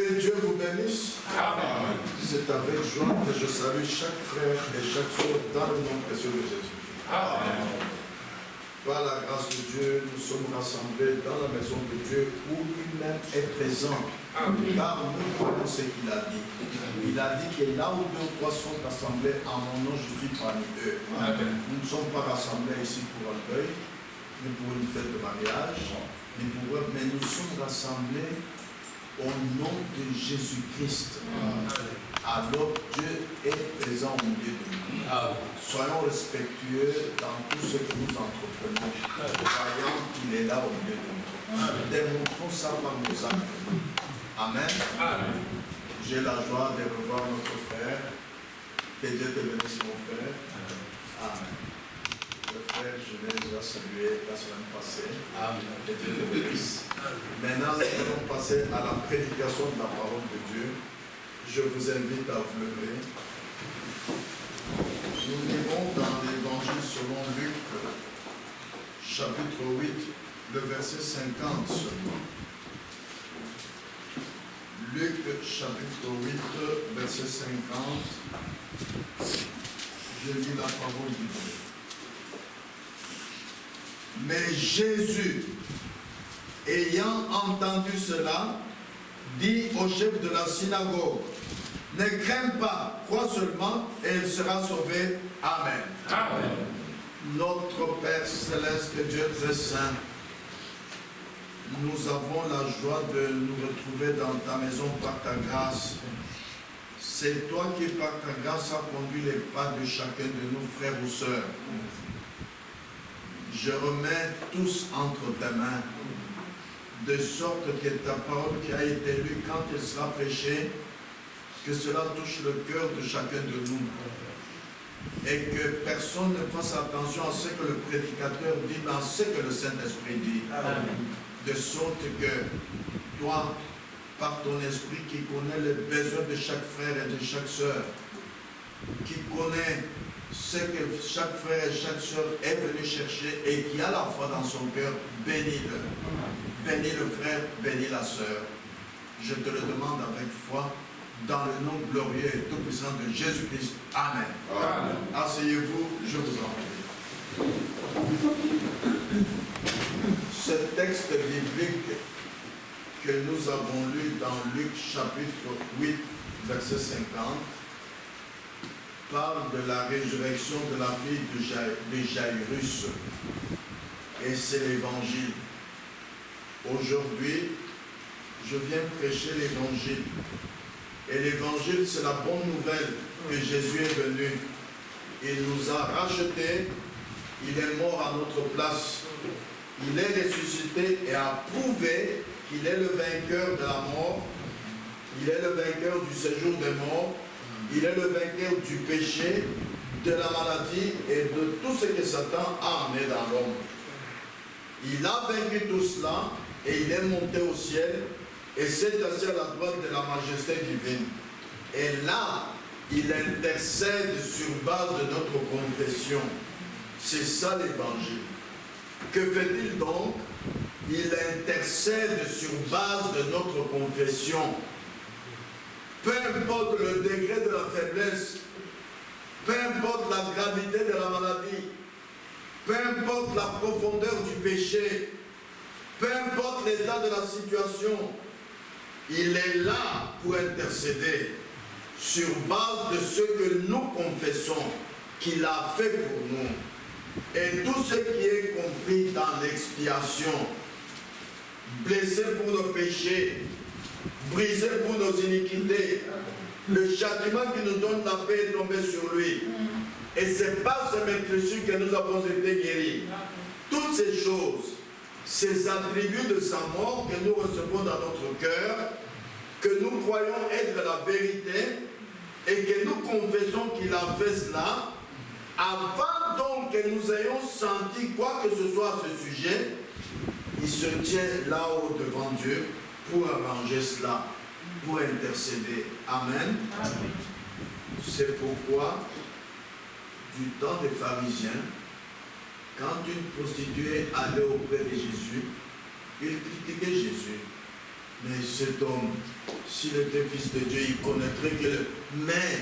Que Dieu vous bénisse. Amen. C'est avec joie que je salue chaque frère et chaque soeur dans le nom précieux de Jésus. Amen. Par la grâce de Dieu, nous sommes rassemblés dans la maison de Dieu où lui-même est présent. Amen. Car nous croyons ce qu'il a dit. Il a dit que là où deux ou trois sont rassemblés en mon nom, je suis parmi eux. Amen. Nous ne sommes pas rassemblés ici pour un deuil, ni pour une fête de mariage, mais nous sommes rassemblés au nom de Jésus-Christ. Alors Dieu est présent au milieu de nous. Soyons respectueux dans tout ce que nous entreprenons, croyant qu'il est là au milieu de nous. Démontrons ça par nos actes. Amen. Amen. J'ai la joie de revoir notre frère. Que Dieu te bénisse, mon frère. Amen. Le frère, je l'ai déjà salué la semaine passée. Amen. Que Dieu te bénisse. Maintenant, nous allons passer à la prédication de la parole de Dieu. Je vous invite à vous lever. Nous lirons dans l'évangile selon Luc, chapitre 8, le verset 50 seulement. Luc, chapitre 8, verset 50. Je lis la parole de Dieu. Mais Jésus, ayant entendu cela, dit au chef de la synagogue, ne crains pas, crois seulement et il sera sauvé. Amen. Amen. Notre Père céleste, Dieu très saint, nous avons la joie de nous retrouver dans ta maison par ta grâce. C'est toi qui, par ta grâce, as conduit les pas de chacun de nous, frères ou sœurs. Je remets tous entre tes mains, de sorte que ta parole qui a été lue, quand elle sera prêchée, que cela touche le cœur de chacun de nous. Et que personne ne fasse attention à ce que le prédicateur dit, mais à ce que le Saint-Esprit dit. Amen. De sorte que toi, par ton esprit qui connais les besoins de chaque frère et de chaque sœur, qui connaît ce que chaque frère et chaque sœur est venu chercher et qui a la foi dans son cœur, bénis-le. Bénis le frère, bénis la sœur. Je te le demande avec foi, dans le nom glorieux et tout-puissant de Jésus-Christ. Amen. Amen. Asseyez-vous, je vous en prie. Ce texte biblique que nous avons lu dans Luc chapitre 8, verset 50, parle de la résurrection de la fille de Jairus. Et c'est l'évangile. Aujourd'hui, je viens prêcher l'évangile. Et l'évangile, c'est la bonne nouvelle que Jésus est venu. Il nous a rachetés, il est mort à notre place. Il est ressuscité et a prouvé qu'il est le vainqueur de la mort. Il est le vainqueur du séjour des morts. Il est le vainqueur du péché, de la maladie et de tout ce que Satan a amené dans l'homme. Il a vaincu tout cela et il est monté au ciel et s'est assis à la droite de la majesté divine. Et là, il intercède sur base de notre confession. C'est ça l'évangile. Que fait-il donc? Il intercède sur base de notre confession. Peu importe le degré de la faiblesse, peu importe la gravité de la maladie, peu importe la profondeur du péché, peu importe l'état de la situation, il est là pour intercéder sur base de ce que nous confessons qu'il a fait pour nous. Et tout ce qui est compris dans l'expiation, blessé pour nos péchés, brisé pour nos iniquités, le châtiment qui nous donne la paix est tombé sur lui. Et c'est par ce maîtrise que nous avons été guéris. Toutes ces choses, ces attributs de sa mort que nous recevons dans notre cœur, que nous croyons être la vérité, et que nous confessons qu'il a fait cela, avant donc que nous ayons senti quoi que ce soit à ce sujet, il se tient là-haut devant Dieu pour arranger cela, pour intercéder. Amen. Amen. C'est pourquoi, du temps des pharisiens, quand une prostituée allait auprès de Jésus, il critiquait Jésus. Mais cet homme, s'il était fils de Dieu, il connaîtrait que... Mais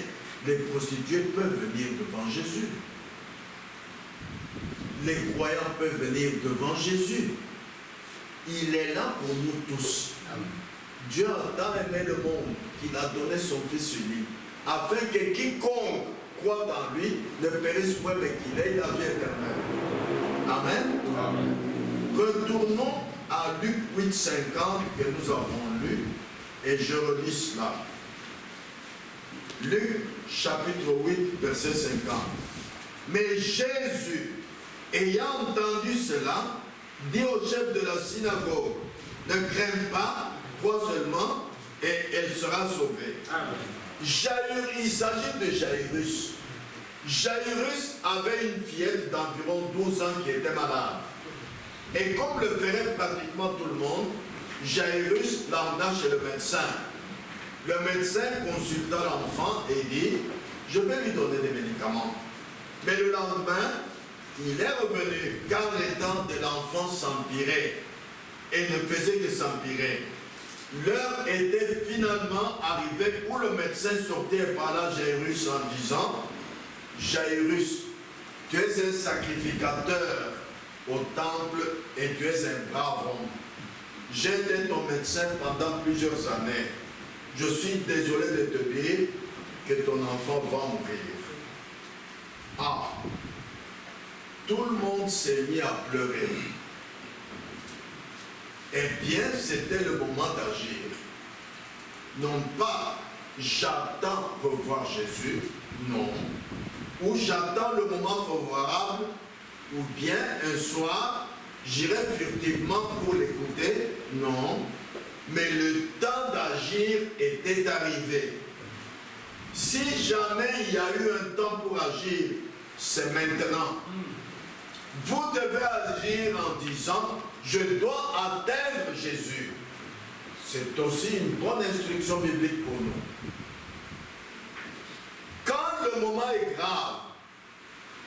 les prostituées peuvent venir devant Jésus. Les croyants peuvent venir devant Jésus. Il est là pour nous tous. Dieu a tant aimé le monde qu'il a donné son Fils unique, afin que quiconque croit en lui ne périsse point, mais qu'il ait la vie éternelle. Amen. Amen. Retournons à Luc 8,50 que nous avons lu, et je relis cela. Luc chapitre 8, verset 50. Mais Jésus, ayant entendu cela, dit au chef de la synagogue, ne crains pas, crois seulement, et elle sera sauvée. Amen. Il s'agit de Jairus. Jairus avait une fillette d'environ 12 ans qui était malade. Et comme le ferait pratiquement tout le monde, Jairus l'emmena chez le médecin. Le médecin consulta l'enfant et dit, je vais lui donner des médicaments. Mais le lendemain, il est revenu car l'état de l'enfant s'empirait et ne faisait que s'empirer. L'heure était finalement arrivée où le médecin sortait et parla à Jairus en disant, Jairus, tu es un sacrificateur au temple et tu es un brave homme. J'ai été ton médecin pendant plusieurs années. Je suis désolé de te dire que ton enfant va mourir. Ah, tout le monde s'est mis à pleurer. Eh bien, c'était le moment d'agir. Non pas j'attends revoir Jésus, non. Ou j'attends le moment favorable, ou bien un soir, j'irai furtivement pour l'écouter, non. Mais le temps d'agir était arrivé. Si jamais il y a eu un temps pour agir, c'est maintenant. Vous devez agir en disant, je dois atteindre Jésus. C'est aussi une bonne instruction biblique pour nous. Quand le moment est grave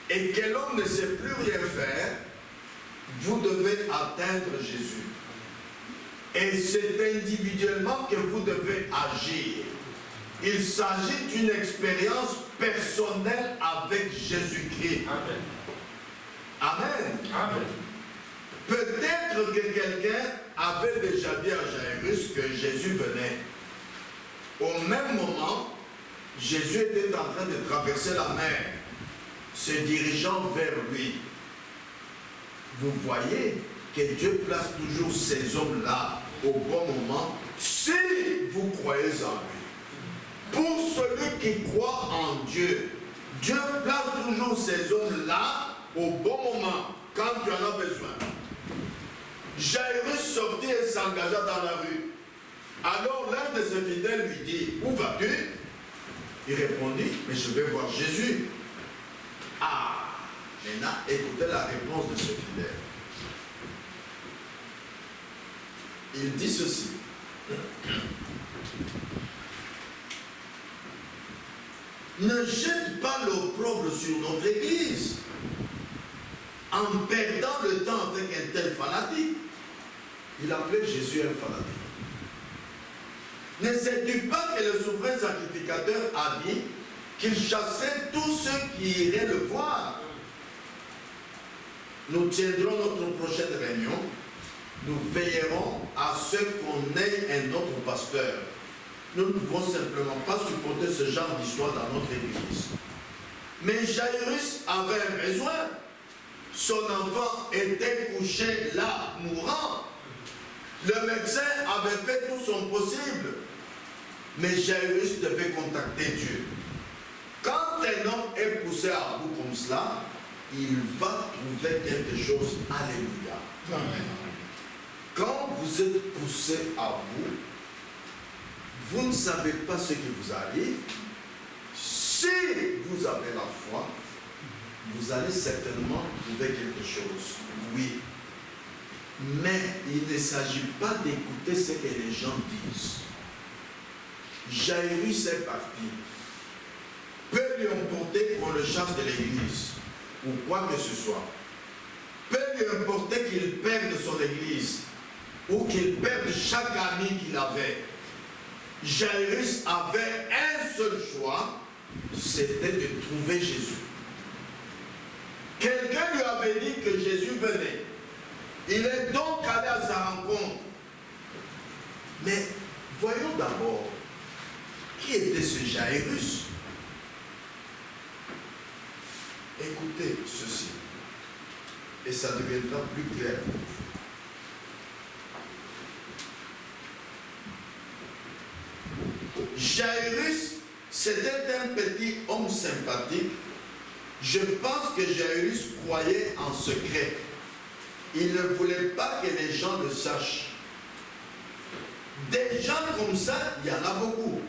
et que l'homme ne sait plus rien faire, vous devez atteindre Jésus. Et c'est individuellement que vous devez agir. Il s'agit d'une expérience personnelle avec Jésus-Christ. Amen. Amen. Amen. Peut-être que quelqu'un avait déjà dit à Jairus que Jésus venait. Au même moment, Jésus était en train de traverser la mer, se dirigeant vers lui. Vous voyez que Dieu place toujours ces hommes-là au bon moment, si vous croyez en lui. Pour celui qui croit en Dieu, Dieu place toujours ces hommes-là au bon moment, quand tu en as besoin. Jairus sortit et s'engagea dans la rue. Alors l'un de ses fidèles lui dit, où vas-tu? Il répondit, mais je vais voir Jésus. Ah, maintenant écoutez la réponse de ce fidèle. Il dit ceci. Ne jette pas l'opprobre sur notre Église en perdant le temps avec un tel fanatique. Il appelait Jésus un fanatique. Ne sais-tu pas que le souverain sacrificateur a dit qu'il chassait tous ceux qui iraient le voir? Nous tiendrons notre prochaine réunion. Nous veillerons à ce qu'on ait un autre pasteur. Nous ne pouvons simplement pas supporter ce genre d'histoire dans notre église. Mais Jairus avait un besoin. Son enfant était couché là, mourant. Le médecin avait fait tout son possible. Mais Jairus devait contacter Dieu. Quand un homme est poussé à bout comme cela, il va trouver quelque chose. Alléluia. Amen. Quand vous êtes poussé à bout, vous ne savez pas ce qui vous arrive. Si vous avez la foi, vous allez certainement trouver quelque chose. Oui. Mais il ne s'agit pas d'écouter ce que les gens disent. Jairus est parti. Peut lui importer qu'on le chasse de l'église, ou quoi que ce soit. Peut lui importer qu'il perde son église. ou qu'il perde chaque ami qu'il avait. Jairus avait un seul choix, c'était de trouver Jésus. Quelqu'un lui avait dit que Jésus venait. Il est donc allé à sa rencontre. Mais voyons d'abord, qui était ce Jairus? Écoutez ceci, et ça deviendra plus clair. Jairus, c'était un petit homme sympathique. Je pense que Jairus croyait en secret. Il ne voulait pas que les gens le sachent. Des gens comme ça, il y en a beaucoup.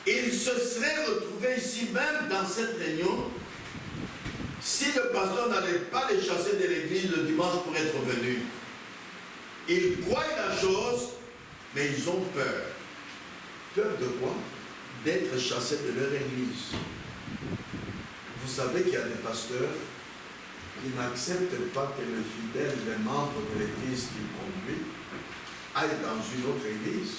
Il se serait retrouvé ici même dans cette réunion si le pasteur n'allait pas les chasser de l'église le dimanche pour être venu. Ils croient la chose, mais ils ont peur. Peur de quoi? D'être chassés de leur église. Vous savez qu'il y a des pasteurs qui n'acceptent pas que le fidèle, les membres de l'église qu'il conduit, aille dans une autre église.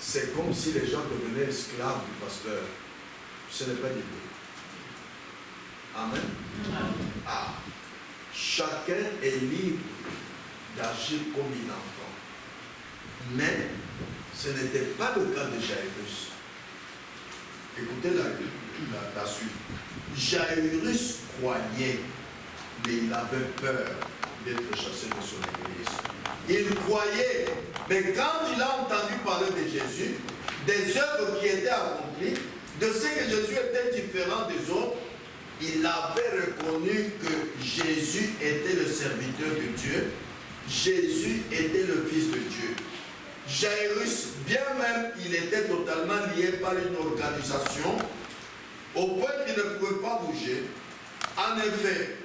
C'est comme si les gens devenaient esclaves du pasteur. Ce n'est pas du tout. Amen. Ah. Chacun est libre d'agir comme il entend. Mais ce n'était pas le cas de Jairus. Écoutez la suite. Jairus croyait, mais il avait peur d'être chassé de son église. Il croyait, mais quand il a entendu parler de Jésus, des œuvres qui étaient accomplies, de ce que Jésus était différent des autres, il avait reconnu que Jésus était le serviteur de Dieu, Jésus était le Fils de Dieu. Jairus, bien même il était totalement lié par une organisation, au point qu'il ne pouvait pas bouger. En effet,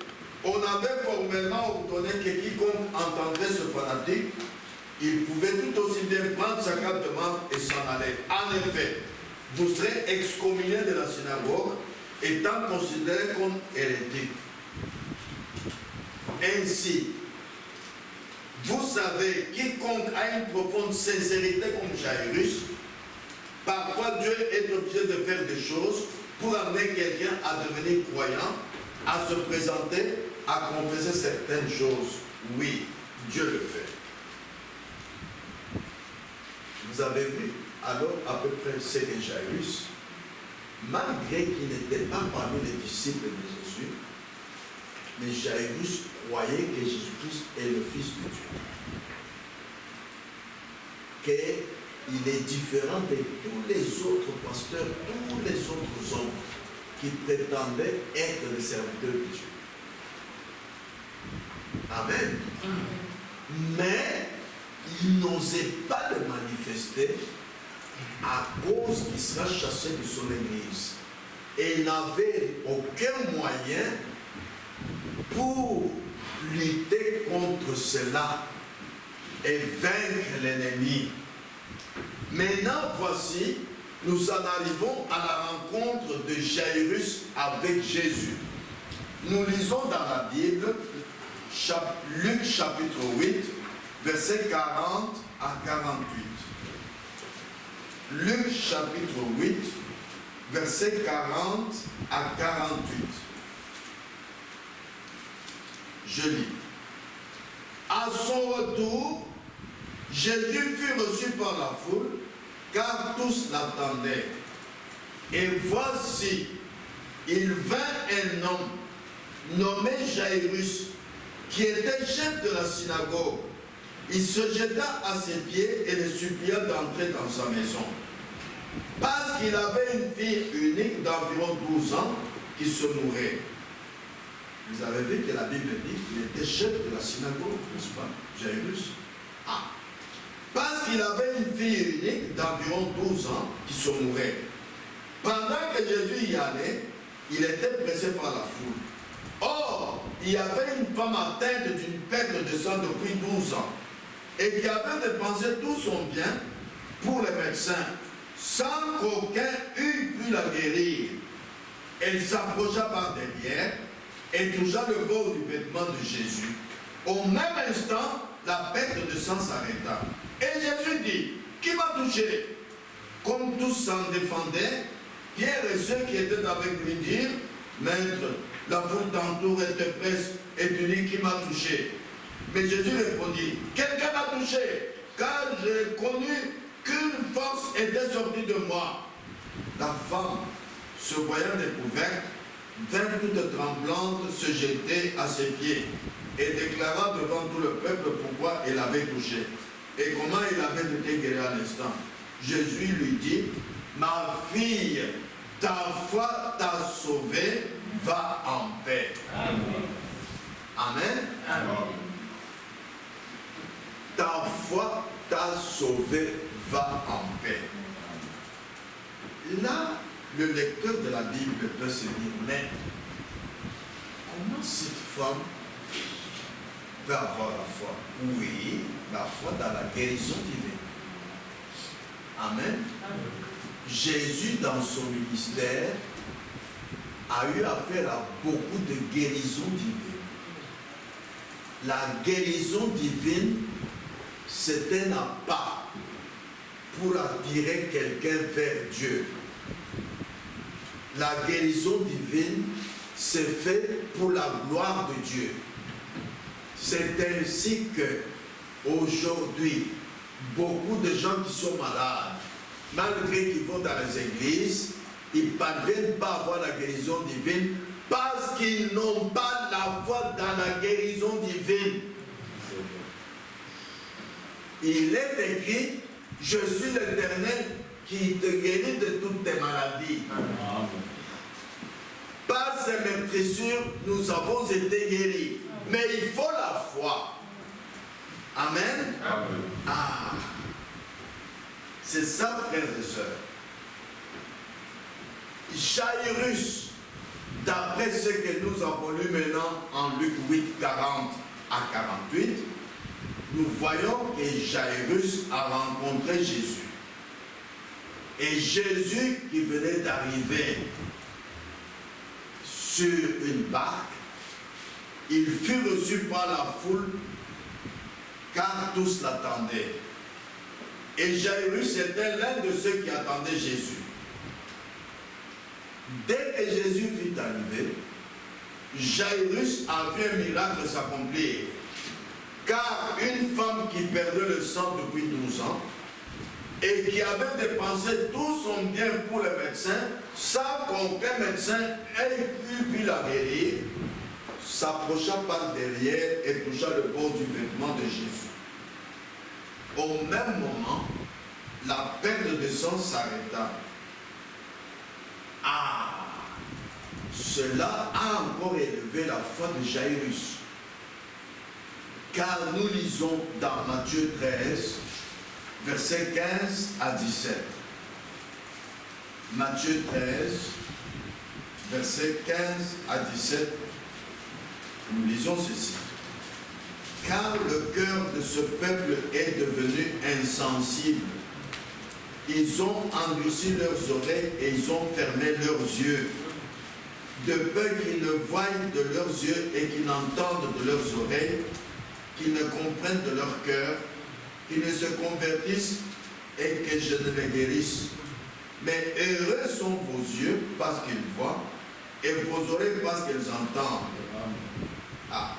on avait formellement ordonné que quiconque entendrait ce fanatique, il pouvait tout aussi bien prendre sa carte de membre et s'en aller. En effet, vous serez excommunié de la synagogue, étant considéré comme hérétique. Ainsi, vous savez, quiconque a une profonde sincérité comme Jairus, parfois Dieu est obligé de faire des choses pour amener quelqu'un à devenir croyant, à se présenter, à confesser certaines choses. Oui, Dieu le fait. Vous avez vu alors à peu près ce que Jairus, malgré qu'il n'était pas parmi les disciples de Jésus, mais Jairus croyait que Jésus-Christ est le Fils de Dieu. Qu'il est différent de tous les autres pasteurs, tous les autres hommes qui prétendaient être les serviteurs de Dieu. Amen. Mais il n'osait pas le manifester à cause qu'il sera chassé de son église. Et il n'avait aucun moyen pour lutter contre cela et vaincre l'ennemi. Maintenant, voici, nous en arrivons à la rencontre de Jairus avec Jésus. Nous lisons dans la Bible, Luc chapitre 8, versets 40 à 48. Luc chapitre 8, versets 40 à 48. Je lis. À son retour, Jésus fut reçu par la foule, car tous l'attendaient. Et voici, il vint un homme nommé Jairus, qui était chef de la synagogue. Il se jeta à ses pieds et le supplia d'entrer dans sa maison. Parce qu'il avait une fille unique d'environ 12 ans qui se mourait. Vous avez vu que la Bible dit qu'il était chef de la synagogue, n'est-ce pas, Jairus? Ah. Parce qu'il avait une fille unique d'environ 12 ans qui se mourait. Pendant que Jésus y allait, il était pressé par la foule. Or, il y avait une femme atteinte d'une perte de sang depuis 12 ans et qui avait dépensé tout son bien pour les médecins, sans qu'aucun eût pu la guérir. Elle s'approcha par derrière et toucha le bord du vêtement de Jésus. Au même instant, la perte de sang s'arrêta. Et Jésus dit, qui m'a touché? Comme tous s'en défendaient, Pierre et ceux qui étaient avec lui dirent, Maître, la foule t'entoure et te presse, et tu dis, qui m'a touché? Mais Jésus répondit, quelqu'un m'a touché, car j'ai connu qu'une force était sortie de moi. La femme, se voyant découverte, vint toute tremblante se jeter à ses pieds et déclara devant tout le peuple pourquoi elle avait touché et comment il avait été guéri à l'instant. Jésus lui dit, ma fille, ta foi t'a sauvée, va en paix. Amen. Amen. Amen. Ta foi t'a sauvé, va en paix. Là, le lecteur de la Bible peut se dire, mais comment cette femme peut avoir la foi? Oui, la foi dans la guérison divine. Amen. Amen. Jésus, dans son ministère, a eu affaire à beaucoup de guérisons divines. La guérison divine, c'est un appât pour attirer quelqu'un vers Dieu. La guérison divine, c'est fait pour la gloire de Dieu. C'est ainsi que aujourd'hui, beaucoup de gens qui sont malades, malgré qu'ils vont dans les églises, ils ne parviennent pas à avoir la guérison divine parce qu'ils n'ont pas la foi dans la guérison divine. Il est écrit, je suis l'Éternel qui te guérit de toutes tes maladies. Amen. Par ces meurtrissures, nous avons été guéris. Mais il faut la foi. Amen. Amen. Ah. C'est ça, frères et sœurs. Jairus, d'après ce que nous avons lu maintenant en Luc 8, 40 à 48, nous voyons que Jairus a rencontré Jésus. Et Jésus qui venait d'arriver sur une barque, il fut reçu par la foule car tous l'attendaient. Et Jairus était l'un de ceux qui attendaient Jésus. Dès que Jésus fut arrivé, Jairus a vu un miracle s'accomplir. Car une femme qui perdait le sang depuis 12 ans et qui avait dépensé tout son bien pour le médecin, sans qu'aucun médecin ait pu la guérir, s'approcha par derrière et toucha le bord du vêtement de Jésus. Au même moment, la perte de sang s'arrêta. Ah, cela a encore élevé la foi de Jairus. Car nous lisons dans Matthieu 13, versets 15 à 17. Matthieu 13, versets 15 à 17. Nous lisons ceci. Car le cœur de ce peuple est devenu insensible. Ils ont endurci leurs oreilles et ils ont fermé leurs yeux, de peur qu'ils ne voient de leurs yeux et qu'ils n'entendent de leurs oreilles, qu'ils ne comprennent de leur cœur, qu'ils ne se convertissent et que je ne les guérisse. Mais heureux sont vos yeux parce qu'ils voient et vos oreilles parce qu'ils entendent. Ah,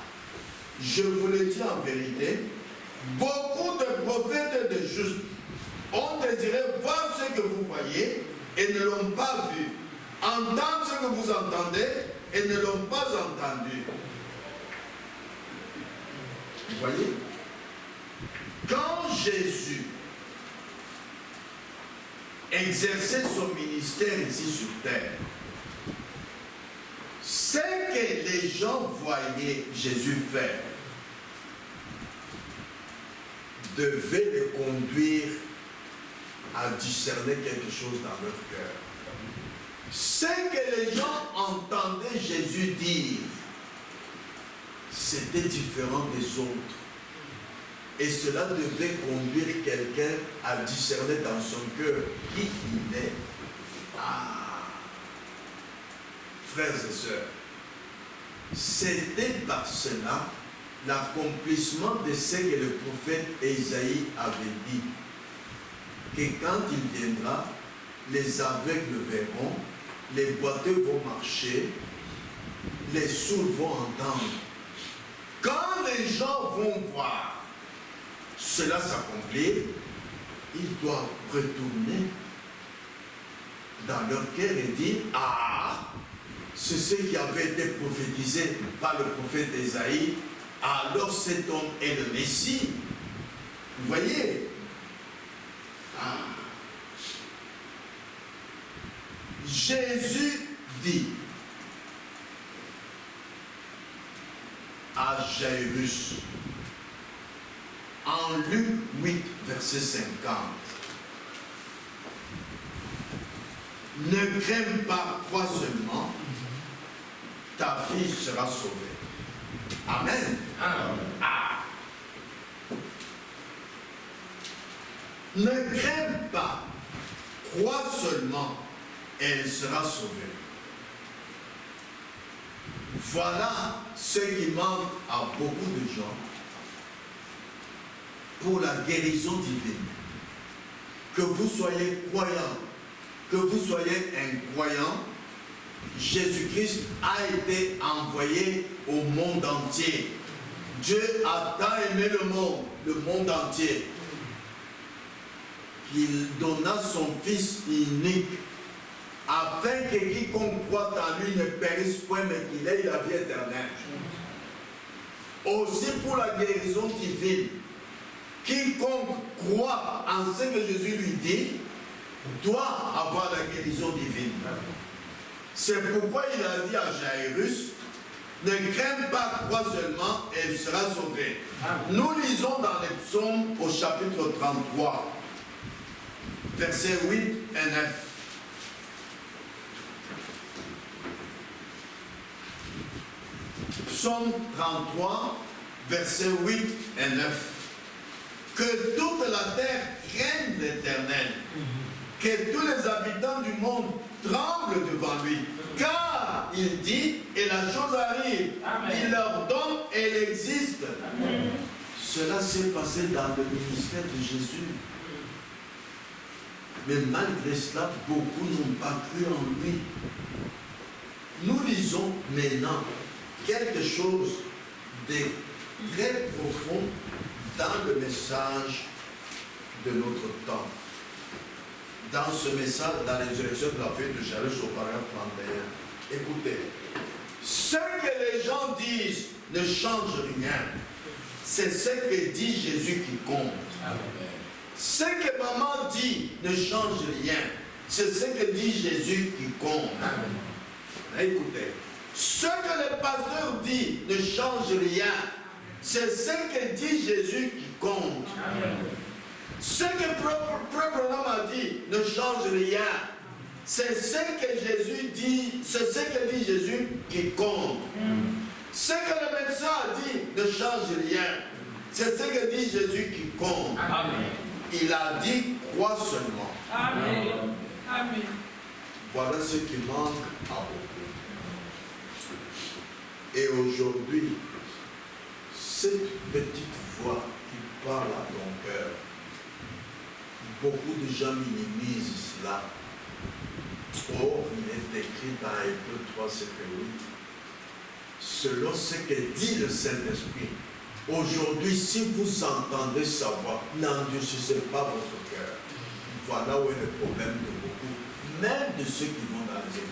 je vous le dis en vérité, beaucoup de prophètes et de justes ont désiré voir ce que vous voyez et ne l'ont pas vu, entendre ce que vous entendez et ne l'ont pas entendu. Vous voyez? Quand Jésus exerçait son ministère ici sur terre, ce que les gens voyaient Jésus faire devait les conduire à discerner quelque chose dans leur cœur. Ce que les gens entendaient Jésus dire, c'était différent des autres. Et cela devait conduire quelqu'un à discerner dans son cœur qui il est. Ah, frères et sœurs, c'était par cela l'accomplissement de ce que le prophète Ésaïe avait dit, que quand il viendra, les aveugles verront, les boiteux vont marcher, les sourds vont entendre. Quand les gens vont voir cela s'accomplir, ils doivent retourner dans leur cœur et dire, ah, c'est ce qui avait été prophétisé par le prophète Ésaïe, alors cet homme est le Messie. Vous voyez? Ah. Jésus dit à Jairus, en Luc 8, verset 50, ne crains pas, crois seulement, ta fille sera sauvée. Amen. Amen. Ah. Ne crains pas, crois seulement, elle sera sauvée. Voilà ce qui manque à beaucoup de gens pour la guérison divine. Que vous soyez croyant, que vous soyez incroyant, Jésus-Christ a été envoyé au monde entier. Dieu a tant aimé le monde entier, qu'il donna son Fils unique, afin que quiconque croit en lui ne périsse point, mais qu'il ait la vie éternelle. Aussi pour la guérison divine, quiconque croit en ce que Jésus lui dit, doit avoir la guérison divine. C'est pourquoi il a dit à Jairus, ne crains pas, crois seulement, et elle sera sauvée. Nous lisons dans les psaumes au chapitre 33, versets 8 et 9. Psaume 33, versets 8 et 9. Que toute la terre craigne l'Éternel, que tous les habitants du monde tremblent devant lui, car il dit et la chose arrive. Amen. Il leur donne et elle existe. Amen. Cela s'est passé dans le ministère de Jésus. Mais malgré cela, beaucoup n'ont pas cru en lui. Nous lisons maintenant quelque chose de très profond dans le message de notre temps. Dans ce message, dans les élections de la fête de Jairus au paragraphe 31, écoutez, ce que les gens disent ne change rien. C'est ce que dit Jésus qui compte. Amen. Ce que maman dit ne change rien. C'est ce que dit Jésus qui compte. Amen. Écoutez, ce que le pasteur dit ne change rien. C'est ce que dit Jésus qui compte. Amen. Ce que propre homme a dit ne change rien. C'est ce que Jésus dit, c'est ce que dit Jésus qui compte. Ce que le médecin a dit ne change rien. C'est ce que dit Jésus qui compte. Amen. Il a dit crois seulement. Amen. Amen. Voilà ce qui manque à beaucoup. Et aujourd'hui, cette petite voix qui parle à ton cœur, beaucoup de gens minimisent cela. Or, il est écrit dans Hébreux 3, 7 et 8, selon ce que dit le Saint-Esprit. Aujourd'hui, si vous entendez sa voix, n'endurcissez pas votre cœur. Voilà où est le problème de beaucoup, même de ceux qui vont dans les églises.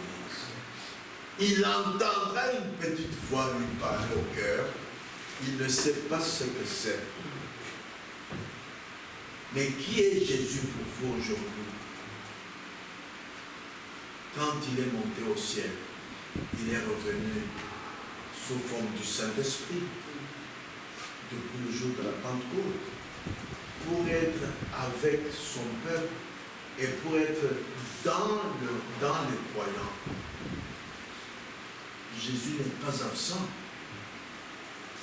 Il entendra une petite voix lui parler au cœur, il ne sait pas ce que c'est. Mais qui est Jésus pour vous aujourd'hui? Quand il est monté au ciel, il est revenu sous forme du Saint-Esprit depuis le jour de la Pentecôte pour être avec son peuple et pour être dans les croyants. Jésus n'est pas absent.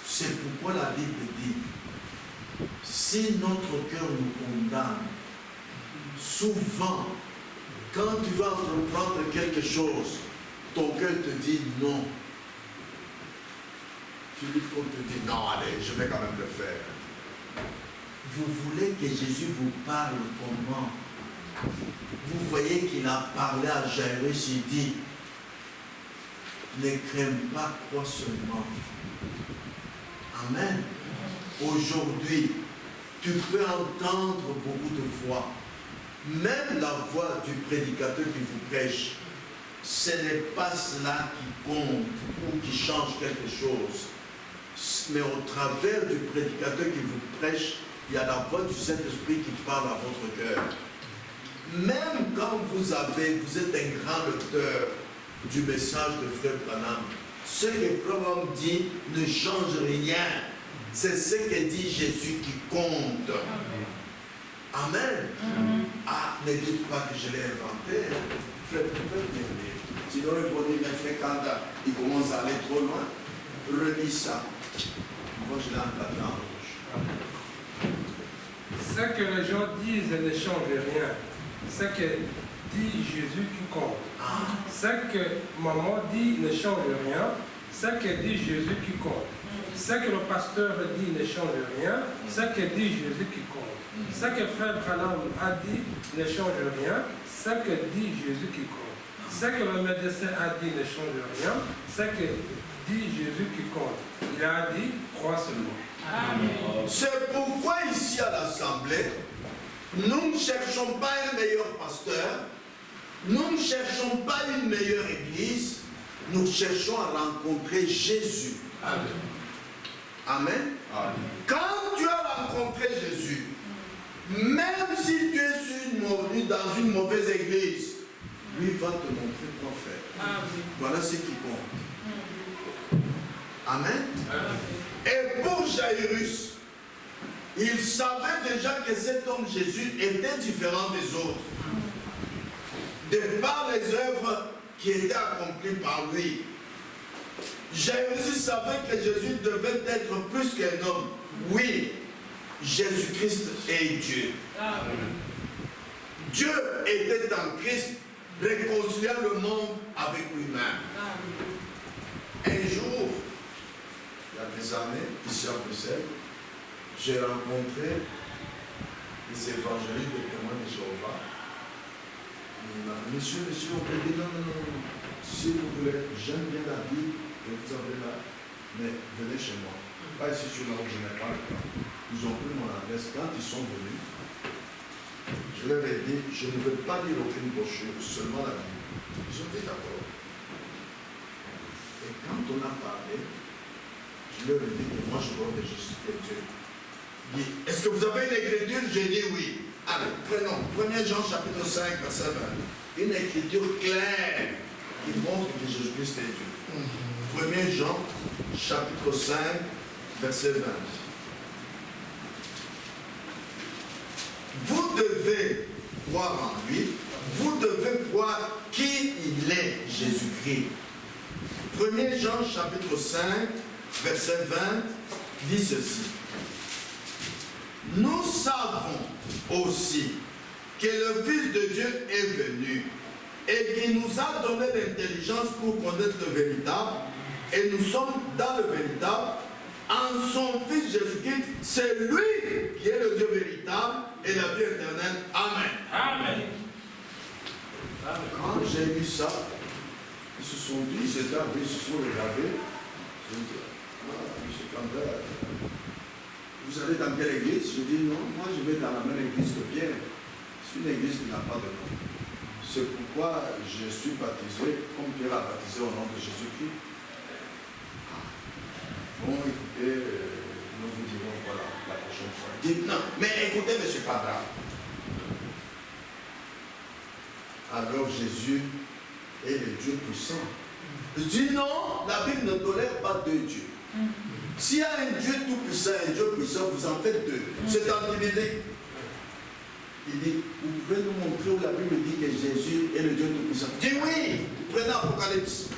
C'est pourquoi la Bible dit, si notre cœur nous condamne, souvent, quand tu vas entreprendre quelque chose, ton cœur te dit non. Philippe te dit, non, allez, je vais quand même le faire. Vous voulez que Jésus vous parle comment? Vous voyez qu'il a parlé à Jairus, il dit, ne crains pas, crois seulement. Amen. Aujourd'hui, tu peux entendre beaucoup de voix. Même la voix du prédicateur qui vous prêche, ce n'est pas cela qui compte ou qui change quelque chose. Mais au travers du prédicateur qui vous prêche, il y a la voix du Saint-Esprit qui parle à votre cœur. Même quand vous êtes un grand lecteur du message de Frère Branham, ce que Frère Branham dit ne change rien. C'est ce que dit Jésus qui compte. Amen. Ah, ne dites pas que je l'ai inventé. Frère, sinon il faut dire, mais Frère Kanda, il commence à aller trop loin. Relis ça. Moi, je l'ai entendu en rouge. Ce que les gens disent ne change rien. Ce que dit Jésus qui compte. Ce que maman dit ne change rien. Ce que dit Jésus qui compte. Ce que le pasteur dit ne change rien. Ce que dit Jésus qui compte. Ce que Frère Branham a dit ne change rien. Ce que dit Jésus qui compte. Ce que le médecin a dit ne change rien. Ce que dit Jésus qui compte. Il a dit, crois seulement. Amen. C'est pourquoi ici à l'Assemblée, nous ne cherchons pas un meilleur pasteur, nous ne cherchons pas une meilleure église, nous cherchons à rencontrer Jésus. Amen. Amen. Amen. Quand tu as rencontré Jésus, même si tu es dans une mauvaise église, lui va te montrer quoi faire. Amen. Voilà ce qui compte. Amen. Amen. Et pour Jairus, il savait déjà que cet homme Jésus était différent des autres. De par les œuvres qui étaient accomplies par lui. Jairus savait que Jésus devait être plus qu'un homme. Oui, Jésus-Christ est Dieu. Amen. Dieu était en Christ, réconciliant le monde avec lui-même. Un jour, il y a des années, ici à Bruxelles, j'ai rencontré les évangélistes de témoins de Jéhovah. Il m'a dit, monsieur, on peut dire non, si vous voulez, j'aime bien la Bible que vous avez là, mais venez chez moi. Pas ici sur là où je n'ai pas le temps. Ils ont pris mon adresse. Quand ils sont venus, je leur ai dit, je ne veux pas lire aucune brochure, seulement la Bible. Ils ont dit d'accord. Et quand on a parlé, je leur ai dit que moi je dois Jésus de Dieu. Il dit, est-ce que vous avez une écriture? J'ai dit oui. Allez, prenons 1 Jean chapitre 5, verset 20. Une écriture claire qui montre que Jésus-Christ est Dieu. 1 Jean chapitre 5, verset 20. Vous devez croire en lui, vous devez croire qui il est, Jésus-Christ. 1 Jean chapitre 5, verset 20, dit ceci. Nous savons aussi que le Fils de Dieu est venu et qu'il nous a donné l'intelligence pour connaître le véritable, et nous sommes dans le véritable. En son Fils Jésus-Christ, c'est lui qui est le Dieu véritable et la vie éternelle. Amen. Amen. Quand j'ai vu ça, ils se sont dit, ils étaient arrivés, ils se sont regardés. Je me dis, monsieur Campbell, vous allez dans quelle église? Je dis, non, moi je vais dans la même église que Pierre. C'est une église qui n'a pas de nom. C'est pourquoi je suis baptisé comme Pierre a baptisé au nom de Jésus-Christ. Bon, écoutez, nous vous dirons voilà la prochaine fois. Dites non, mais écoutez, M. Padra. Alors Jésus est le Dieu puissant. Je dis non, la Bible ne tolère pas deux dieux. S'il y a un Dieu tout puissant et un Dieu puissant, vous en faites deux. C'est antibiblique. Il dit, vous pouvez nous montrer où la Bible dit que Jésus est le Dieu tout puissant. Je dis oui, prenez Apocalypse.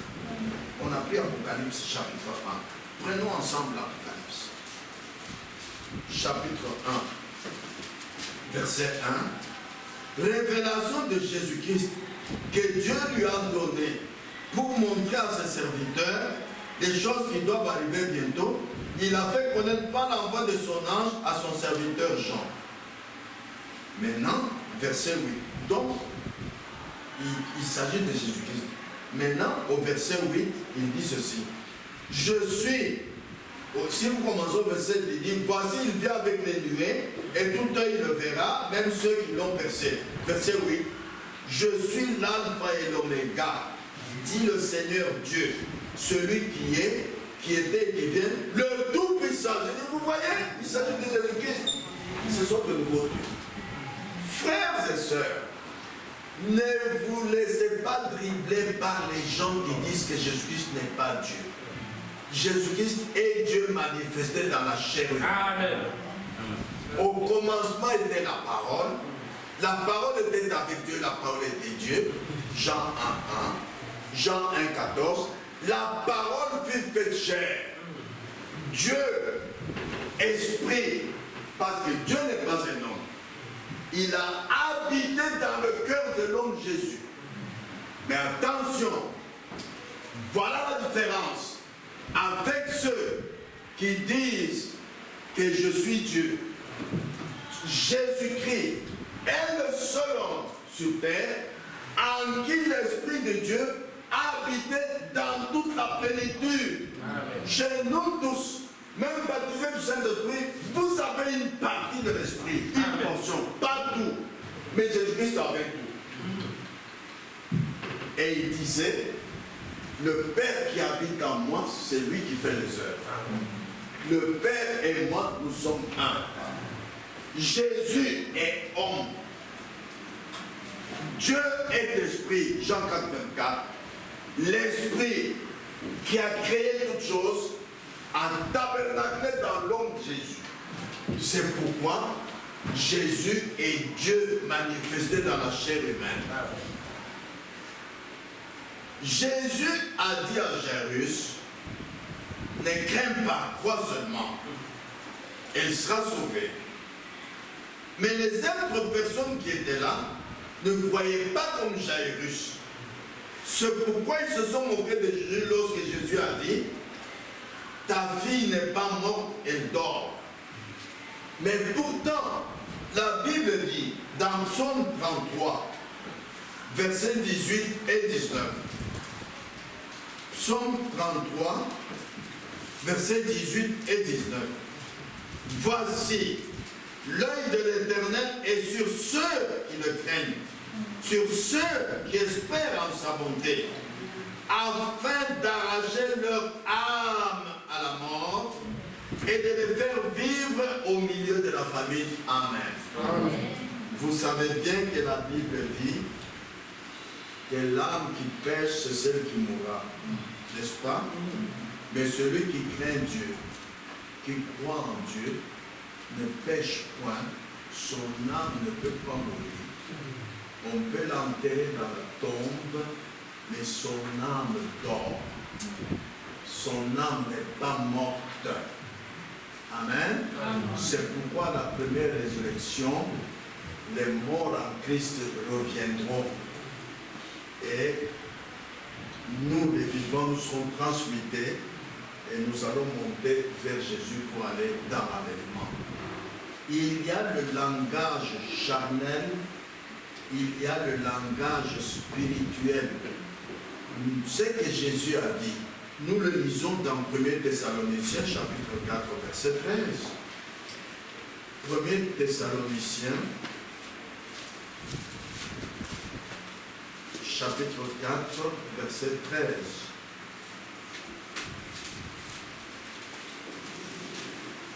On a pris Apocalypse chapitre 1. Prenons ensemble l'Apocalypse. Chapitre 1, verset 1. Révélation de Jésus-Christ que Dieu lui a donné pour montrer à ses serviteurs des choses qui doivent arriver bientôt, il a fait connaître par l'envoi de son ange à son serviteur Jean. Maintenant, verset 8. Donc, il s'agit de Jésus-Christ. Maintenant, au verset 8, il dit ceci. Je suis, si vous commencez au verset, il dit, voici, il vient avec les nuées, et tout œil le verra, même ceux qui l'ont percé. Verset 8. Je suis l'alpha et l'oméga, dit le Seigneur Dieu, celui qui est, qui était et qui vient, le Tout-Puissant. Je dis, vous voyez, il s'agit de Jésus-Christ. Ce sont de nouveaux dieux. Frères et sœurs, ne vous laissez pas dribbler par les gens qui disent que Jésus-Christ n'est pas Dieu. Jésus-Christ est Dieu manifesté dans la chair humaine. Amen. Au commencement était la parole était avec Dieu, la parole était Dieu. Jean 1, 1, Jean 1, 14. La parole fut faite chair. Dieu, esprit, parce que Dieu n'est pas un homme. Il a habité dans le cœur de l'homme Jésus. Mais attention, voilà la différence avec ceux qui disent que je suis Dieu. Jésus-Christ est le seul homme sur terre en qui l'Esprit de Dieu habitait dans toute la plénitude. Amen. Chez nous tous, même baptisés du Saint-Esprit, vous avez une partie de l'Esprit, une portion, pas tout. Mais Jésus-Christ avait tout. Et il disait, le Père qui habite en moi, c'est lui qui fait les œuvres. Le Père et moi, nous sommes un. Jésus est homme. Dieu est esprit. Jean 4, 24. L'esprit qui a créé toutes choses a tabernaclé dans l'homme Jésus. C'est pourquoi Jésus est Dieu manifesté dans la chair humaine. Jésus a dit à Jairus, ne crains pas, crois seulement, elle sera sauvée. Mais les autres personnes qui étaient là ne croyaient pas comme Jairus. C'est pourquoi ils se sont moqués de Jésus lorsque Jésus a dit, ta fille n'est pas morte, elle dort. Mais pourtant, la Bible dit, dans Psaume 33, versets 18 et 19, Psaume 33, versets 18 et 19. Voici, l'œil de l'Éternel est sur ceux qui le craignent, sur ceux qui espèrent en sa bonté, afin d'arracher leur âme à la mort et de les faire vivre au milieu de la famine. Amen. Amen. Vous savez bien que la Bible dit que l'âme qui pêche, c'est celle qui mourra. N'est-ce pas? Mais celui qui craint Dieu, qui croit en Dieu, ne pêche point, son âme ne peut pas mourir. On peut l'enterrer dans la tombe, mais son âme dort. Son âme n'est pas morte. Amen. C'est pourquoi la première résurrection, les morts en Christ reviendront. Et nous, les vivants, nous serons transmutés et nous allons monter vers Jésus pour aller dans l'enlèvement. Il y a le langage charnel, il y a le langage spirituel. Ce que Jésus a dit, nous le lisons dans 1 Thessaloniciens chapitre 4 verset 13. 1 Thessaloniciens chapitre 4 verset 13.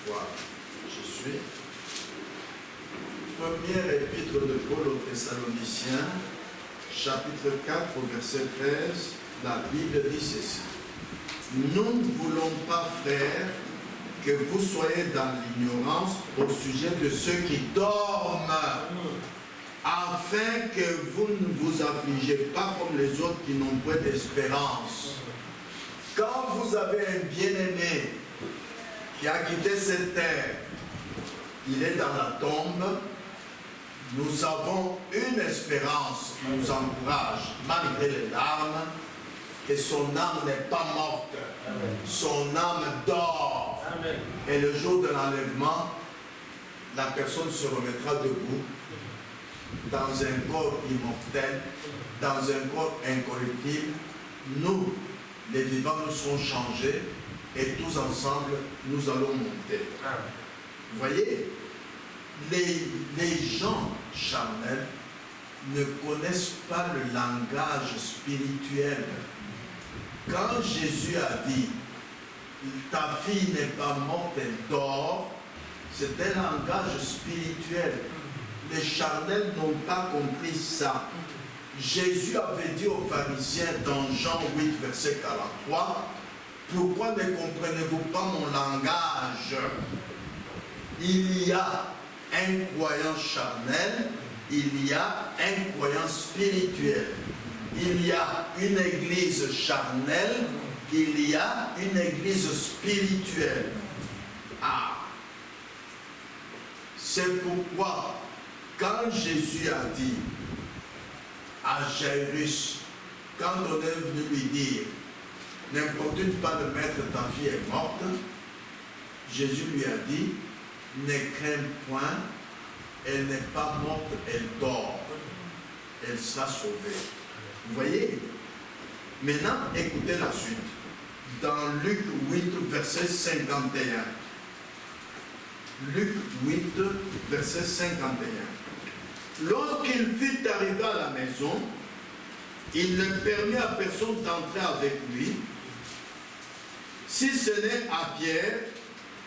Voilà, je suis. Première épître de Paul aux Thessaloniciens, chapitre 4, verset 13, la Bible dit ceci. Nous ne voulons pas, frères, que vous soyez dans l'ignorance au sujet de ceux qui dorment, afin que vous ne vous affligez pas comme les autres qui n'ont point d'espérance. Quand vous avez un bien-aimé qui a quitté cette terre, il est dans la tombe, nous avons une espérance qui nous encourage, malgré les larmes, que son âme n'est pas morte. Amen. Son âme dort. Amen. Et le jour de l'enlèvement, la personne se remettra debout dans un corps immortel, dans un corps incorruptible. Nous, les vivants, nous serons changés et tous ensemble, nous allons monter. Amen. Vous voyez, les gens charnels ne connaissent pas le langage spirituel. Quand Jésus a dit, ta fille n'est pas morte, elle dort, c'est un langage spirituel. Les charnels n'ont pas compris ça. Jésus avait dit aux pharisiens dans Jean 8, verset 43, pourquoi ne comprenez-vous pas mon langage? Il y a un croyant charnel, il y a un croyant spirituel. Il y a une église charnelle, il y a une église spirituelle. Ah! C'est pourquoi, quand Jésus a dit à Jairus, quand on est venu lui dire, n'importune pas de mettre ta fille est morte, Jésus lui a dit, ne crains point, elle n'est pas morte, elle dort. Elle sera sauvée. Vous voyez? Maintenant, écoutez la suite. Dans Luc 8, verset 51. Luc 8, verset 51. Lorsqu'il fut arrivé à la maison, il ne permit à personne d'entrer avec lui, si ce n'est à Pierre,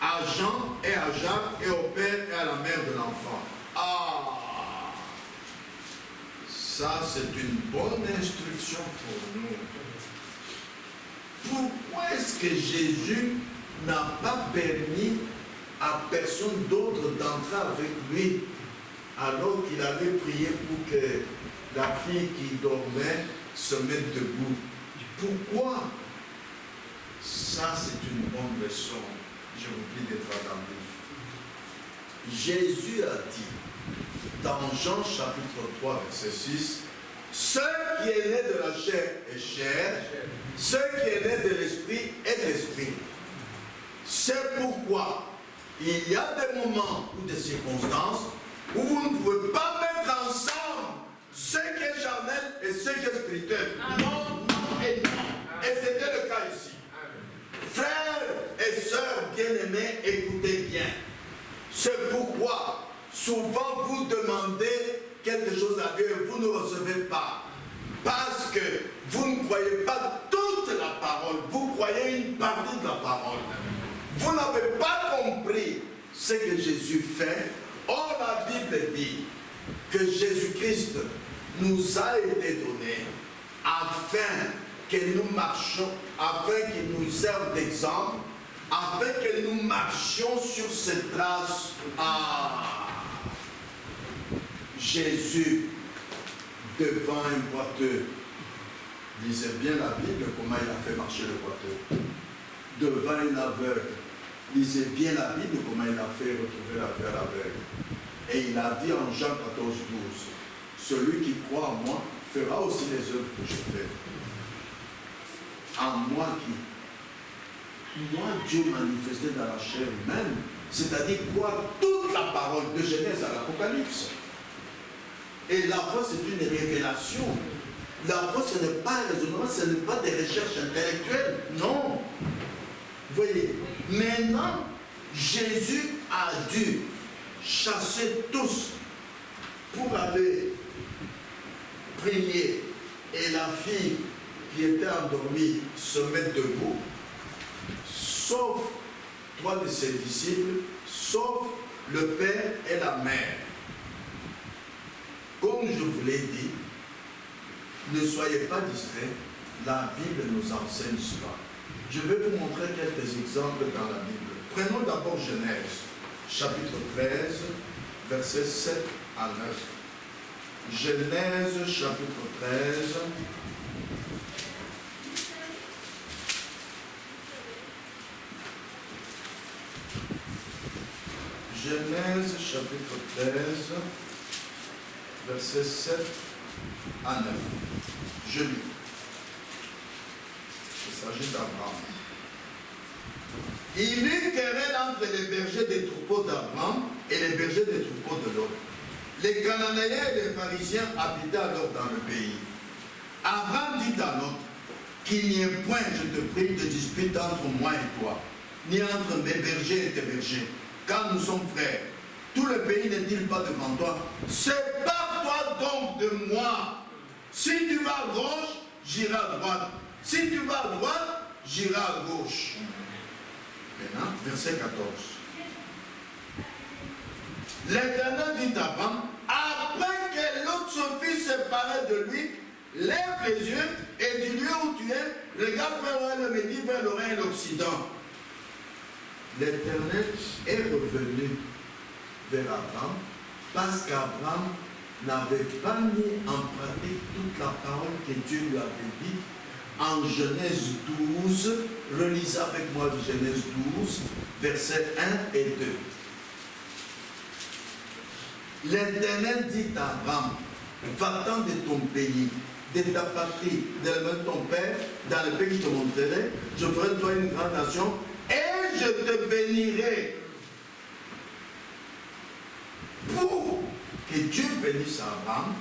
à Jean et à Jacques et au père et à la mère de l'enfant. Ah! Ça, c'est une bonne instruction pour nous. Pourquoi est-ce que Jésus n'a pas permis à personne d'autre d'entrer avec lui alors qu'il avait prié pour que la fille qui dormait se mette debout? Pourquoi? Ça, c'est une bonne leçon. Je vous prie d'être attentif. Jésus a dit dans Jean chapitre 3 verset 6, ce qui est né de la chair est chair, ce qui est né de l'esprit est l'esprit. C'est pourquoi il y a des moments ou des circonstances où vous ne pouvez pas mettre ensemble ce qui est charnel et ce qui est spirituel. Non, non et non. Et c'était le cas ici. Frères et sœurs bien-aimés, écoutez bien. C'est pourquoi souvent vous demandez quelque chose à Dieu et vous ne recevez pas. Parce que vous ne croyez pas toute la parole, vous croyez une partie de la parole. Vous n'avez pas compris ce que Jésus fait. Or, la Bible dit que Jésus-Christ nous a été donné afin que nous marchions, afin qu'il nous serve d'exemple, afin que nous marchions sur ses traces. Ah! Jésus, devant un boiteux, lisez bien la Bible, comment il a fait marcher le boiteux. Devant un aveugle, lisez bien la Bible, comment il a fait retrouver la vue à l'aveugle. Et il a dit en Jean 14, 12, celui qui croit en moi fera aussi les œuvres que je fais. En moi qui? Moi, Dieu manifesté dans la chair humaine, c'est-à-dire quoi? Toute la parole de Genèse à l'Apocalypse. Et la foi, c'est une révélation. La foi, ce n'est pas un raisonnement, ce n'est pas des recherches intellectuelles. Non. Vous voyez, maintenant, Jésus a dû chasser tous pour aller prier. Et la fille qui était endormie se met debout, sauf 3 de ses disciples, sauf le père et la mère. Comme je vous l'ai dit, ne soyez pas distraits, la Bible nous enseigne cela. Je vais vous montrer quelques exemples dans la Bible. Prenons d'abord Genèse, chapitre 13, versets 7 à 9. Genèse, chapitre 13. Genèse, chapitre 13, versets 7 à 9. Je lis. s'agit d'Abraham. Il y eut querelle entre les bergers des troupeaux d'Abraham et les bergers des troupeaux de Lot. Les Cananéens et les Pharisiens habitaient alors dans le pays. Abraham dit à Lot, qu'il n'y ait point, je te prie, de dispute entre moi et toi, ni entre mes bergers et tes bergers, car nous sommes frères. Tout le pays n'est-il pas devant toi? Sépare-toi donc de moi. Si tu vas à gauche, j'irai à droite. Si tu vas à droite, j'irai à gauche. Maintenant, verset 14. L'Éternel dit à Abraham, après que l'autre se fût séparé de lui, lève les yeux et du lieu où tu es, regarde vers le midi, vers l'Orient et l'Occident. L'Éternel est revenu vers Abraham parce qu'Abraham n'avait pas mis en pratique toute la parole que Dieu lui avait dite en Genèse 12. Relisez avec moi Genèse 12, versets 1 et 2. L'Éternel dit à Abraham, va-t'en de ton pays, de ta patrie, de la main de ton père, dans le pays que je te montrerai, je ferai de toi une grande nation, et je te bénirai. Pour que Dieu bénisse Abraham,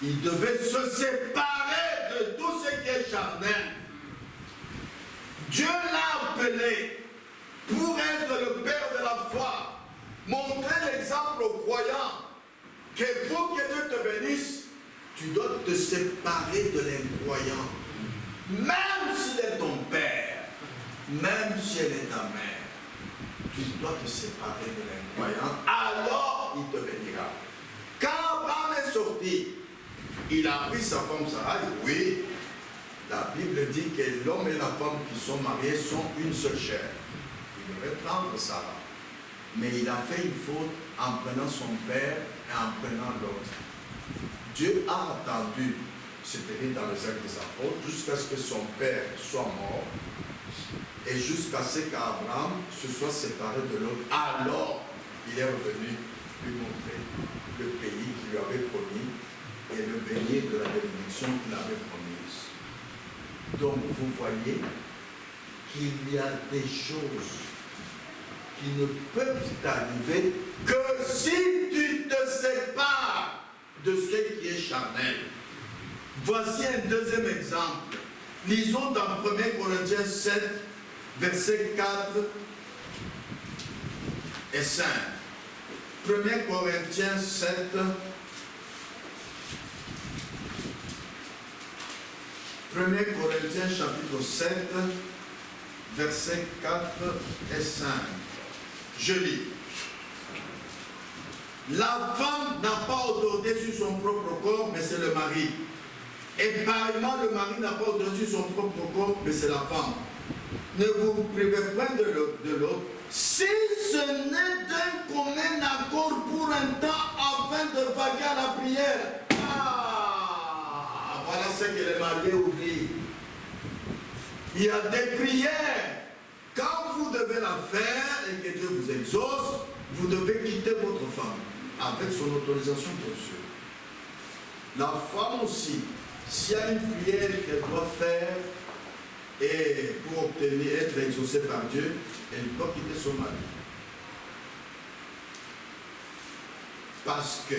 il devait se séparer de tout ce qui est charnel. Dieu l'a appelé pour être le père de la foi, montrer l'exemple aux croyants que pour que Dieu te bénisse, tu dois te séparer de l'incroyant. Même s'il est ton père, même si elle est ta mère, tu dois te séparer de l'incroyant, alors il te bénira. Quand Abraham est sorti, il a pris sa femme Sarah, oui, la Bible dit que l'homme et la femme qui sont mariés sont une seule chair. Il devait prendre Sarah. Mais il a fait une faute en prenant son père et en prenant l'autre. Dieu a attendu, c'était dans les actes des apôtres, jusqu'à ce que son père soit mort et jusqu'à ce qu'Abraham se soit séparé de l'autre. Alors, il est revenu lui montrer le pays qu'il lui avait promis et le bénir de la bénédiction qu'il avait promise. Donc, vous voyez qu'il y a des choses qui ne peuvent t'arriver que si tu te sépares de ce qui est charnel. Voici un deuxième exemple. Lisons dans 1 Corinthiens 7, versets 4 et 5. 1 Corinthiens 7, chapitre 7, versets 4 et 5. Je lis. La femme n'a pas autorité sur son propre corps, mais c'est le mari. Et pareillement, le mari n'a pas autorité sur son propre corps, mais c'est la femme. Ne vous privez pas de l'autre, si ce n'est d'un commun accord pour un temps afin de vaquer à la prière. Ah, voilà ce que les mariés oublient. Il y a des prières. Quand vous devez la faire et que Dieu vous exauce, vous devez quitter votre femme avec son autorisation, bien sûr. La femme aussi, s'il y a une prière qu'elle doit faire et pour obtenir, être exaucée par Dieu, elle doit quitter son mari. Parce que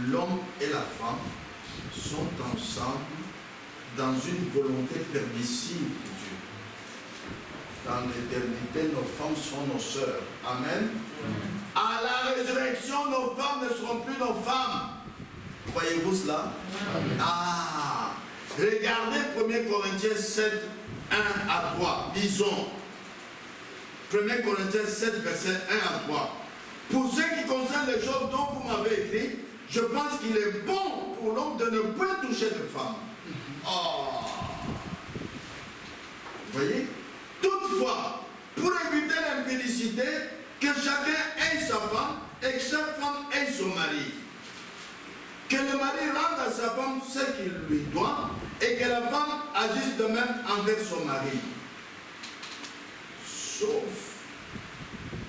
l'homme et la femme sont ensemble dans une volonté permissive de Dieu. Dans l'éternité, nos femmes seront nos sœurs. Amen. À la résurrection, nos femmes ne seront plus nos femmes. Croyez-vous cela? Amen. Ah, regardez 1 Corinthiens 7, 1 à 3. Lisons. 1 Corinthiens 7, verset 1 à 3. Pour ce qui concerne les choses dont vous m'avez écrit, je pense qu'il est bon pour l'homme de ne point toucher de femme. Oh. Vous voyez? Toutefois, pour éviter l'impudicité, que chacun ait sa femme et que chaque femme ait son mari. Que le mari rende à sa femme ce qu'il lui doit et que la femme agisse de même envers son mari. Sauf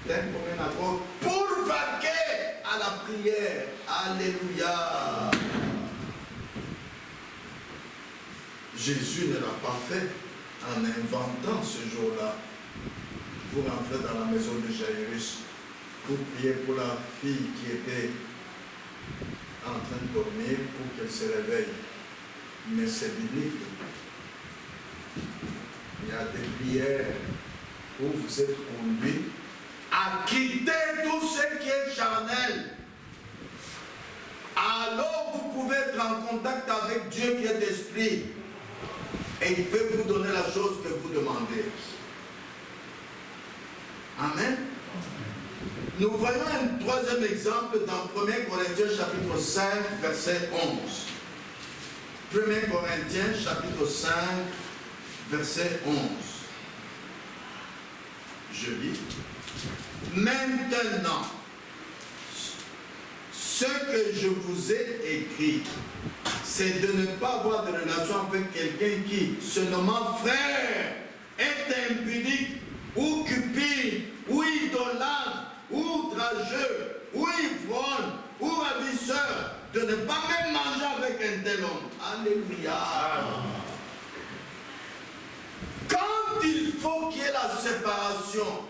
d'un commun accord pour vaquer à la prière. Alléluia. Jésus ne l'a pas fait en inventant ce jour-là pour entrer dans la maison de Jairus, pour prier pour la fille qui était en train de dormir pour qu'elle se réveille. Mais c'est biblique. Il y a des prières où vous êtes conduits à quitter tout ce qui est charnel. Alors vous pouvez être en contact avec Dieu qui est esprit. Et il peut vous donner la chose que vous demandez. Amen. Nous voyons un troisième exemple dans 1 Corinthiens chapitre 5, verset 11. 1 Corinthiens chapitre 5, verset 11. Je lis. Maintenant, ce que je vous ai écrit, c'est de ne pas avoir de relation avec quelqu'un qui, se nommant frère, est impudique, ou cupide, ou idolâtre, ou outrageux, ou ivrogne, ou ravisseur, de ne pas même manger avec un tel homme. Alléluia. Quand il faut qu'il y ait la séparation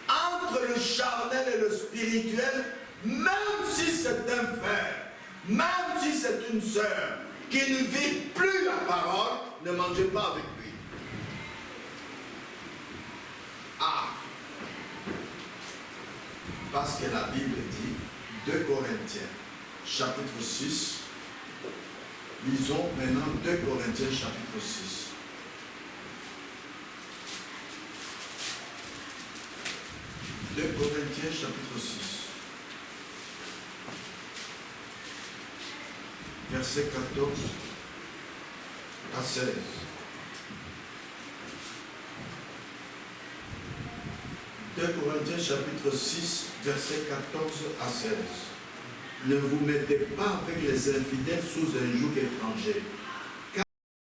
entre le charnel et le spirituel, même si c'est un frère, même si c'est une sœur qui ne vit plus la parole, ne mangez pas avec lui. Ah! Parce que la Bible dit, 2 Corinthiens, chapitre 6, lisons maintenant 2 Corinthiens, chapitre 6. « 2 Corinthiens chapitre 6, verset 14 à 16. « 2 Corinthiens chapitre 6, verset 14 à 16. Ne vous mettez pas avec les infidèles sous un joug étranger.